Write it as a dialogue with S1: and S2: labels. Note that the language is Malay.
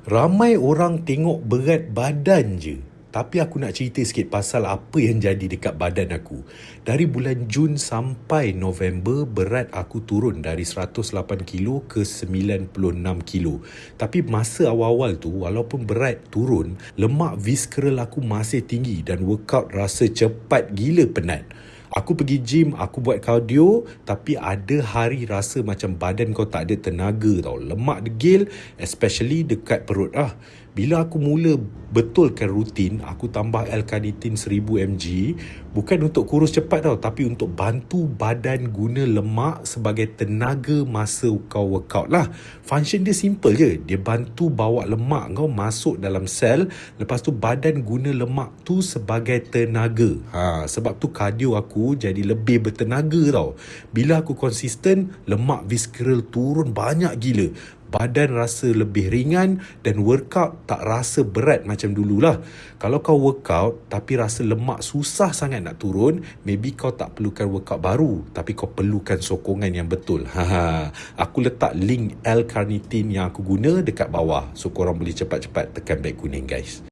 S1: Ramai orang tengok berat badan je. Tapi aku nak cerita sikit pasal apa yang jadi dekat badan aku. Dari bulan Jun sampai November, berat aku turun dari 108 kilo ke 96 kilo. Tapi masa awal-awal tu, walaupun berat turun, lemak visceral aku masih tinggi dan workout rasa cepat gila penat. Aku pergi gym, aku buat cardio, tapi ada hari rasa macam badan kau tak ada tenaga tau. Lemak degil, especially dekat perut ah. Bila aku mula betulkan rutin, aku tambah L-carnitine 1000 mg, bukan untuk kurus cepat tau, tapi untuk bantu badan guna lemak sebagai tenaga masa kau workout lah. Function dia simple je. Dia bantu bawa lemak kau masuk dalam sel, lepas tu badan guna lemak tu sebagai tenaga. Sebab tu cardio aku jadi lebih bertenaga tau. Bila aku konsisten, lemak visceral turun banyak gila. Badan rasa lebih ringan dan workout tak rasa berat macam dululah. Kalau kau workout tapi rasa lemak susah sangat nak turun, maybe kau tak perlukan workout baru, tapi kau perlukan sokongan yang betul. Aku letak link L-carnitine yang aku guna dekat bawah, so korang boleh cepat-cepat tekan beg kuning guys.